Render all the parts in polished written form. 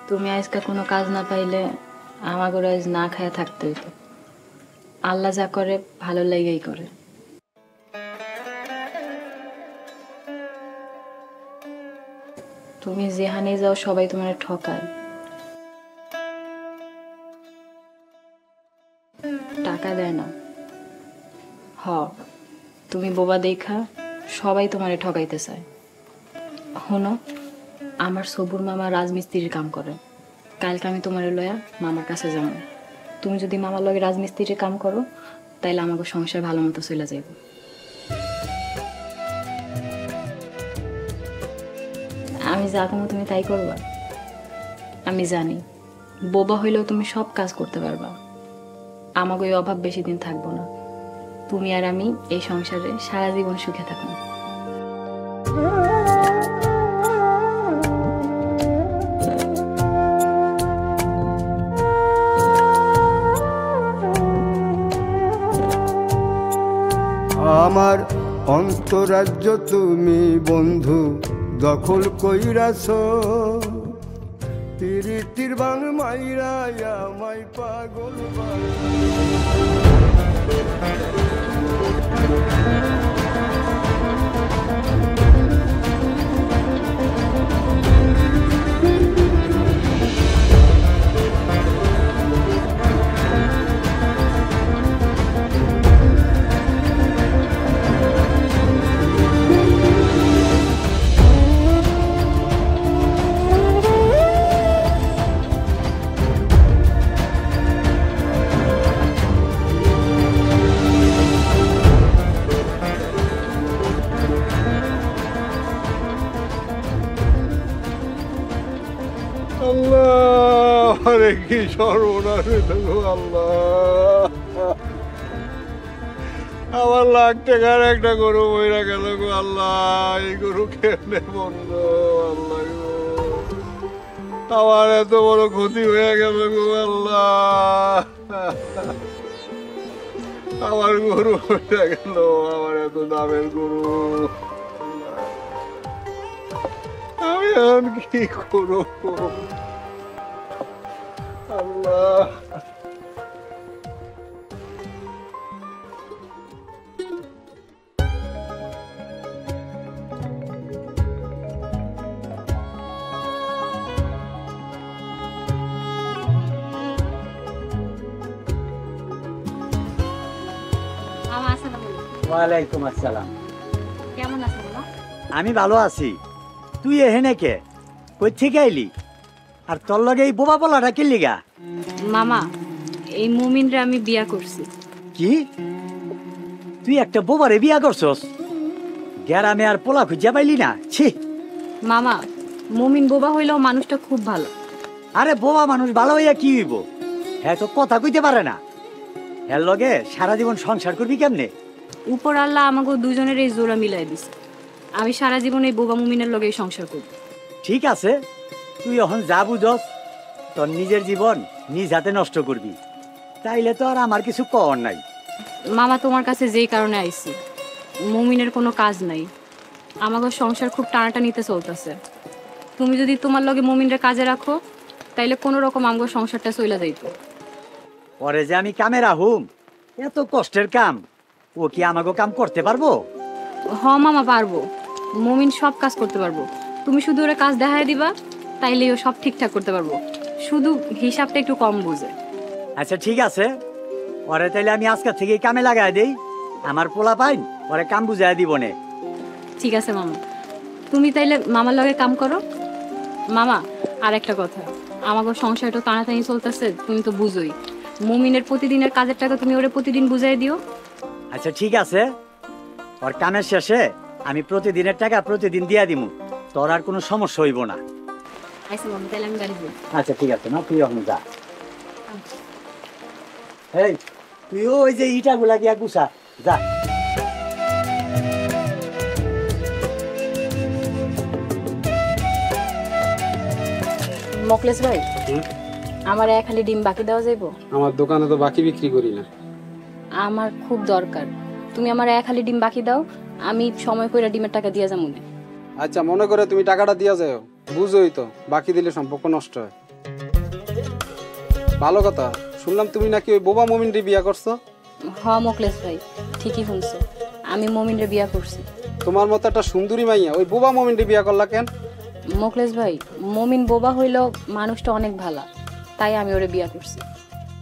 তুমি আজকে কোনো কাজ না পাইলে আমাকে আজ না খায়া থাকতে হইতো। আল্লাহ যা করে ভালো লাগেই করে। তুমি যেখানে যাও সবাই তোমার ঠকায়, টাকা দেয় না। তুমি বোবা দেখা সবাই তোমারে ঠকাইতে চায়। শোনো, আমার সবুর মামা রাজমিস্ত্রির কাম করে। কালকে আমি তোমারে লয়া মামার কাছে যাবো। তুমি যদি মামার লগে রাজমিস্ত্রির কাম করো তাইলে আমাকে সংসার ভালো মতো চলে যাইব। আমি যা কমো তুমি তাই করবা। আমি জানি বোবা হইলেও তুমি সব কাজ করতে পারবা। আমাকে ওই অভাব বেশি দিন থাকবো না। তুমি আর আমি এই সংসারে সারা জীবন সুখে থাকবো। আমার অন্তরাজ্য তুমি বন্ধু দখল কইরাছ, তিরিতির বাং মাইরা আমায় পাগল আল্লাহ, আরে কি সর্বনাশ গো আল্লাহ। আমার লাখ টাকার একটা গরু মইরা গেল গো আল্লাহ। এই গরু কেমনে মরলো আল্লাহ গো। আমার এত বড় ক্ষতি হয়ে গেল গো আল্লাহ। আমার গরু মইরা গেল, আমার এত দামের গরু। আমি এখন কি করবো আল্লাহ। ওয়ালাইকুম আসসালাম। কেমন আছো বাবা? আমি ভালো আছি। তুই এহেনে কে, কই থেকে আইলি? আর তোর লগে এই বোবা বলাটা কি লিগা? মামা, এই মুমিনরে আমি বিয়া করছি। কি তুই একটা বোবারে বিয়া করছস? গ্যারামে আর পোলা খুঁজা পাইলি না? ছি মামা, মুমিন বোবা হইলেও মানুষটা খুব ভালো। আরে বোবা মানুষ ভালো হইয়া কি হইব? হ্যাঁ তো কথা কইতে পারে না। হ্যাঁ লগে সারা জীবন সংসার করবি কেমনে? উপর আল্লাহ আমাকে দুজনের এই জোড়া মিলাই দিছে। আমি সারা জীবন এই বোবা মুমিনের লগে সংসার করব। ঠিক আছে, তুই এখন যা বুঝস তোর নিজের জীবন নিজ হাতে নষ্ট করবি, তাইলে তো আর আমার কিছু কওয়ার নাই। মামা, তোমার কাছে যেই কারণে আইছি, মুমিনের কোনো কাজ নাই। আমাকে সংসার খুব টানাটানিতে চলতেছে। তুমি যদি তোমার লগে মুমিনরে কাজে রাখো তাইলে কোনো রকম আমাকে সংসারটা চলে যাইতো। পরে যে আমি কামে রাহুম, এত কষ্টের কাম ও কি আমাকে কাম করতে পারবো? হ মামা, পারবো। মুমিন সব কাজ করতে পারবো। তুমি শুধু ওরা কাজ দেখায় দিবা, তাইলেই ও সব ঠিকঠাক করতে পারবো। শুধু হিসাবটা একটু কম বুঝে। আচ্ছা ঠিক আছে, পরে তাইলে আমি আজকে থেকে কামে লাগাই দেই। আমার পোলা পাইন পরে কাম বুঝাই দিব নে। ঠিক আছে মামা, তুমি তাইলে মামার লগে কাম করো। মামা, আর একটা কথা, আমাকে সংসারটা টানাটানি চলতেছে, তুমি তো বুঝোই। মুমিনের প্রতিদিনের কাজের টাকা তুমি ওরে প্রতিদিন বুঝাই দিও। আচ্ছা ঠিক আছে, ওর কামের শেষে আমি প্রতিদিনের টাকা প্রতিদিন দিয়া দিমু, তোর আর কোনো সমস্যা হইব না। আচ্ছা মামা, তাইলে আমি গাড়ি যাই। আচ্ছা ঠিক আছে, না তুই এখন যা। এই তুইও ওই যে ইটাগুলা গিয়া গুছা যা। মকলেশ ভাই, আমার এক খালি ডিম বাকি দেওয়া যাইব? আমার দোকানে তো বাকি বিক্রি করি না। আমার খুব দরকার, তুমি আমার এক খালি ডিম বাকি দাও, আমি সময় করে ডিমের টাকা দিয়ে যাবো। আচ্ছা, মনে করে তুমি টাকাটা দিয়া যাও, বুঝোই তো বাকি দিলে সম্পর্ক নষ্ট হয়। ভালো কথা। শুনলাম তুমি নাকি ওই বোবা মমিনরে বিয়া করছো। হ মোকলেশ ভাই, ঠিকই শুনছো, আমি মমিনরে বিয়া করছি। তোমার মতো একটা সুন্দরী মাইয়া ওই বোবা মমিনরে বিয়া করলা কেন? মোকলেশ ভাই, মমিন বোবা হইলেও মানুষটা অনেক ভালো, তাই আমি ওরে বিয়া করছি।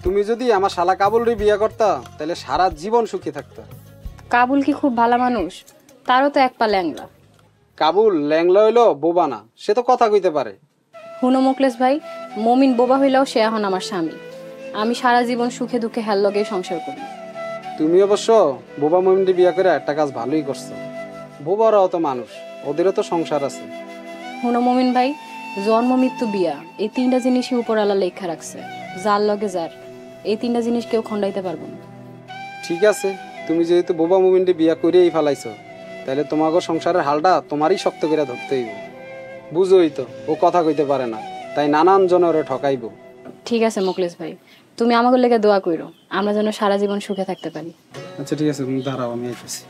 তুমি যদি আমার শালা কাবুলরে বিয়া করতা তাহলে সারা জীবন সুখী থাকতা। কাবুল কি খুব ভালো মানুষ? তারও তো এক পা ল্যাংলা। কাবুল ল্যাংলা হইলো বোবা না, সে তো কথা কইতে পারে। হুনো মোকলেশ ভাই, মমিন বোবা হইলেও সে এখন আমার স্বামী। আমি সারা জীবন সুখে দুঃখে হেল লগে সংসার করি। তুমি অবশ্য বোবা মমিনরে বিয়া করে একটা কাজ ভালোই করছো। বোবারাও তো মানুষ, ওদেরও তো সংসার আছে। হুনো মমিন ভাই, জন্ম মৃত্যু বিয়া এই তিনটা জিনিসই উপরালা লেখা রাখছে। যার লগে যার, এই তিনটা জিনিস কেউ খণ্ডাইতে পারবো না। ঠিক আছে, তুমি যেহেতু বোবা মমিনরে বিয়া করেই ফেলাইছো, তাহলে তোমাকে সংসারের হালটা তোমারই শক্ত করে ধরতে হইব। বুঝোই তো ও কথা কইতে পারে না, তাই নানান জনে ওরে ঠকাইবো। ঠিক আছে মোকলেশ ভাই, তুমি আমাকে লেগে দোয়া কইরো, আমরা যেন সারা জীবন সুখে থাকতে পারি। আচ্ছা ঠিক আছে, তুমি দাঁড়াও, আমি আইতেছি।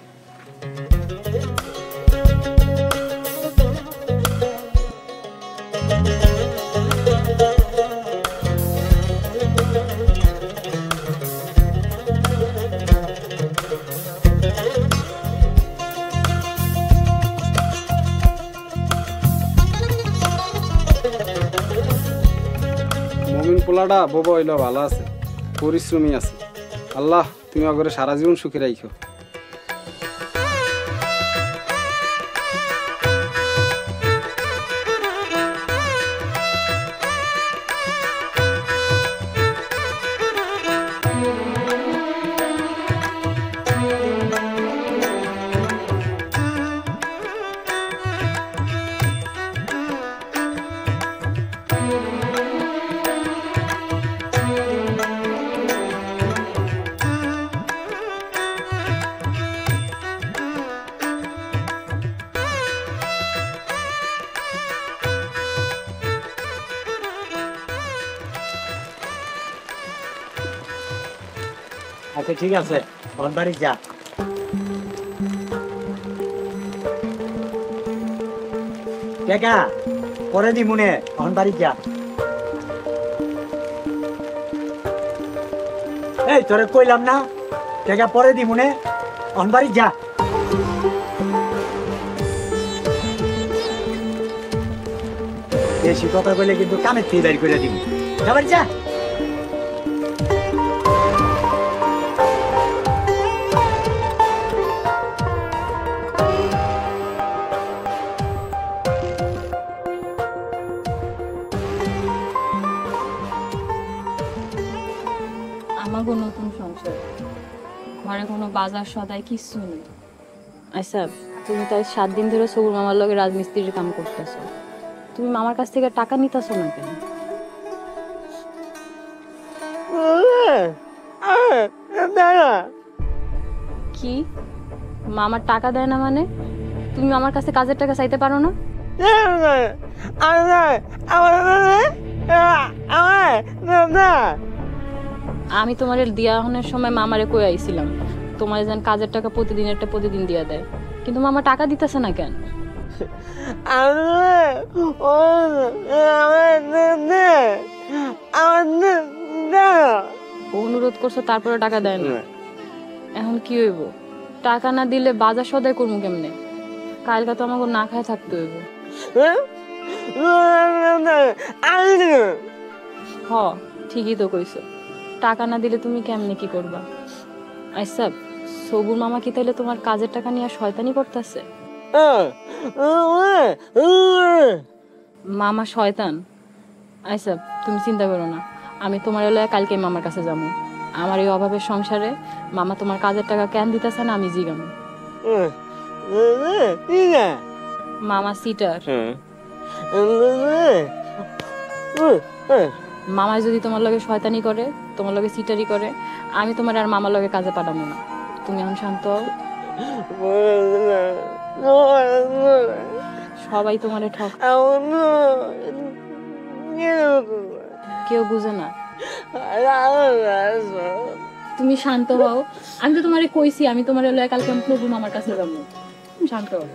মমিন পোলাটা বোবা হইলো ভালো আছে, পরিশ্রমী আছে। আল্লাহ তুমি আগরে সারা জীবন সুখী রাখো। আচ্ছা ঠিক আছে, ওর বাড়ি যা। টাকা পরে দি মনে, ওর বাড়ি যা। এই তোরে কইলাম না, টাকা পরে দি মনে, ওর বাড়ি যা। বেশি কথা কইলে কিন্তু কানের থেকে বের করে দিবি। যা বাড়ি যা। আমাগো নতুন সংসার, ঘরে কোনো বাজার সদাই কিছু নেই। আচ্ছা, তুমি তাই 7 দিন ধরে সবুর মামার লগে রাজমিস্ত্রির কাম করতেছো, তুমি মামার কাছ থেকে টাকা নিতেছো না কেন? কি মামার টাকা দেয় না মানে? তুমি আমার কাছে কাজের টাকা চাইতে পারো না? আমি তোমার দিয়াহনের সময় মামারে কই আইছিলাম তোমার যেন কাজের টাকা প্রতিদিন দিয়া দেয়, কিন্তু মামা টাকা দিতেছে না কেন? অনুরোধ করছো তারপরে টাকা দেয় না, এখন কি হইব? টাকা না দিলে বাজার সদাই করবো কেমনে? কালকে তো আমাকে না খায় থাকতে হইব। হ ঠিকই তো কইছো, টাকা না দিলে তুমি কেমনে কি করবা? আচ্ছা, সবুর মামা কি তাইলে তোমার কাজের টাকা নিয়ে শয়তানি করতেছে? মামা শয়তান? আচ্ছা তুমি চিন্তা করো না, আমি তোমার লয়া কালকে মামার কাছে যাবো। আমার এই অভাবের সংসারে মামা তোমার কাজের টাকা কেন দিতেছে না আমি জিগামু। মামা সিটার। মামায় যদি তোমার লগে শয়তানি করে, তোমার লগে সিটারি করে, আমি তোমার আর মামার লগে কাজে পাঠাবো না। তুমি এখন শান্ত হও। সবাই তোমারে ঠক, কেউ বুঝে না। তুমি শান্ত হও, আমি তো তোমারে কইছি আমি তোমার লয়ে কালকে প্রভু মামার কাছে যাবো। শান্ত হও।